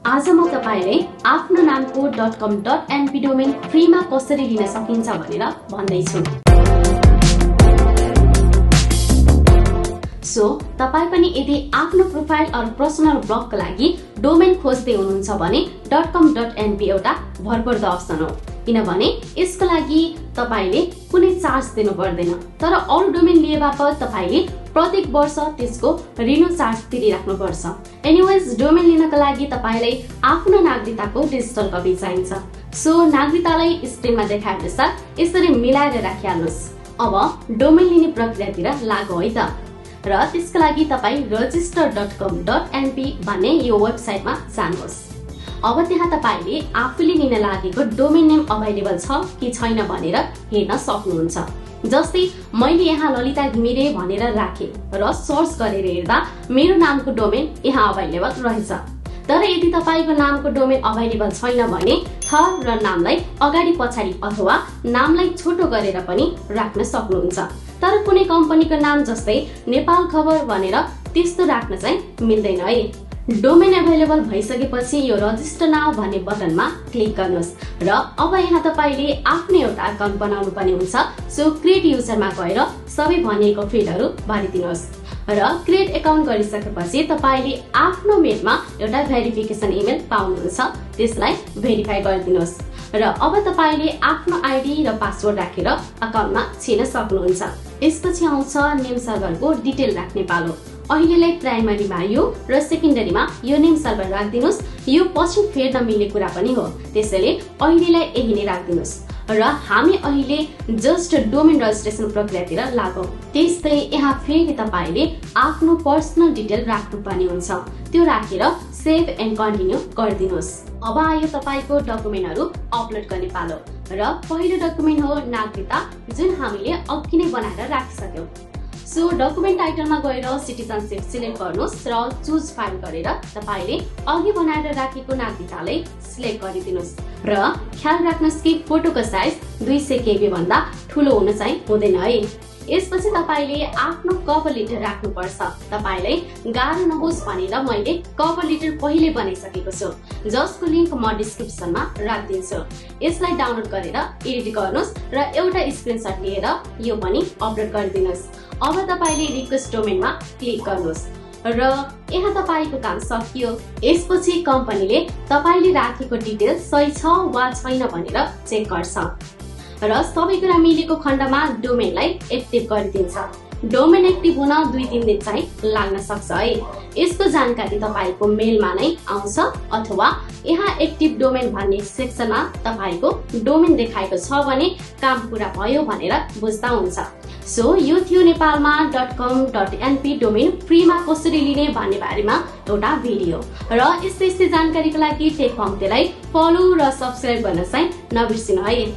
आज म तपाईलाई आफ्नो नामको .com.np डोमेन फ्रीमा कसरी लिन सकिन्छ भनेर भन्दै छु। सो तपाई पनि यदि आफ्नो प्रोफाइल अर पर्सनल ब्लगका लागि डोमेन खोज्दै हुनुहुन्छ भने .com.np एउटा भरपर्दो अप्सन हो, किनभने यसको लागि तपाईले कुनै चार्ज दिनु पर्दैन। तर अरु डोमेन लिए बापत तपाईले प्रत्येक वर्ष त्यसको रिन्यु चार्ज तिरिराख्नु पर्छ। एनीवेज डोमेन लिनका लागि तपाईलाई आफ्नो नागरिकताको डिजिटल कपी चाहिन्छ। सो नागरिकतालाई स्क्रिनमा देखाए अनुसार यसरी मिलाएर राखिहाल्नुस्। अब डोमेन लिने प्रक्रियातिर लागौ है त। र त्यसका लागि तपाई register.com.np भन्ने यो वेबसाइटमा जानुहोस्। अब त्यहाँ तपाईले आफूले लिन लागेको डोमेन नेम अवेलेबल छ कि छैन भनेर हेर्न सक्नुहुन्छ। जस्तै मैले यहाँ ललिता घिमिरे भनेर राखे र सर्च गरेर हेर्दा मेरो नामको डोमेन यहाँ अवेलेबल रहेछ। तर यदि तपाईको नामको डोमेन अवेलेबल छैन भने थर र नामलाई अगाडि पछाडि अथवा नामलाई छोटो गरेर पनि राख्न सक्नुहुन्छ। तर कुनै कम्पनीको नाम जस्तै नेपाल खबर भनेर त्यस्तो राख्न चाहिँ मिल्दैन है। डोमेन अवेलेबल भइसकेपछि यो रजिस्टर नाउ भन्ने बटनमा क्लिक गर्नुहोस् र अब यहाँ तपाईले आफ्नो एउटा अकाउन्ट बनाउनु पर्ने हुन्छ। सो क्रिएट युजरमा गएर सबै भनिएको फिल्डहरु भरिदिनुहोस् र क्रिएट अकाउन्ट गरिसकेपछि तपाईले आफ्नो मेलमा एउटा भेरिफिकेसन इमेल पाउनुहुन्छ, त्यसलाई भेरिफाई गरिदिनुहोस् र अब तपाईले आफ्नो आइडी र पासवर्ड राखेर अकाउन्टमा छिर्न सक्नुहुन्छ। यसपछि आउँछ नेम सर्भरको डिटेल राख्ने पालो। अहिलेलाई प्राइमरीमा यो र सेकेन्डरीमा यो नेम सर्भर राख्दिनुस्। यो पछि फेर्न मिल्ने कुरा पनि हो, त्यसैले अहिलेलाई यही नै राख्दिनुस् र हामी अहिले जस्ट डोमेन रजिस्ट्रेसन प्रक्रियातिर लागौ। त्यस्तै यहाँ फेरि तपाईले आफ्नो पर्सनल डिटेल राख्नुपर्ने हुन्छ, त्यो राखेर सेभ एन्ड कन्टिन्यू गरिदिनुस्। अब आयो तपाईको डकुमेन्टहरु अपलोड गर्ने पालो र पहिलो डकुमेन्ट हो नागरिकता, जुन हामीले अघि नै बनाएर राखिसक्यौं। सो डकुमेन्ट टाइटलमा गएर सिटिजनशिप सिलेक्ट गर्नुहोस् र चुज फाइल गरेर तपाईले अघि बनाएर राखेको नागरिकतालाई सिलेक्ट गरिदिनुस् र ख्याल राख्नुहोस् कि फोटोको साइज 200 KB भन्दा ठूलो हुन चाहिँ हुँदैन है। यसपछि तपाईले आफ्नो कभर लेटर राख्नुपर्छ। तपाईलाई गाह्रो नहोस् भनेर मैले कभर लेटर पहिले बनाइसकेको छु, जसको लिंक म डिस्क्रिप्सनमा राख्दिन्छु। यसलाई डाउनलोड गरेर एडिट गर्नुहोस् र एउटा स्क्रिनशट लिएर यो पनि अपलोड गरिदिनुहोस्। अब तपाईले रिक्वेस्ट डोमेनमा क्लिक गर्नुहोस् र यहाँ तपाईको काम सकियो। यसपछि कम्पनीले तपाईले राखेको डिटेल सही छ वा छैन भनेर चेक गर्छ र सबै कुरा मिलेको खण्डमा डोमेनलाई एक्टिभ गरिदिन्छ। डोमेन एक्टिभ हुन 2-3 दिन चाहिँ लाग्न सक्छ है। यसको जानकारी तपाईको मेलमा नै आउँछ अथवा यहाँ एक्टिभ डोमेन भन्ने सेक्सनमा तपाईको डोमेन देखाएको छ भने काम पूरा भयो भनेर बुझ्दा हुन्छ। सो यो थियो नेपालमा .com.np डोमेन फ्रीमा कसरी लिने भन्ने बारेमा एउटा भिडियो र यस्तै जानकारीको लागि टेक पंक्तिलाई फलो र सब्स्क्राइब गर्न चाहिँ नबिर्सिनु है।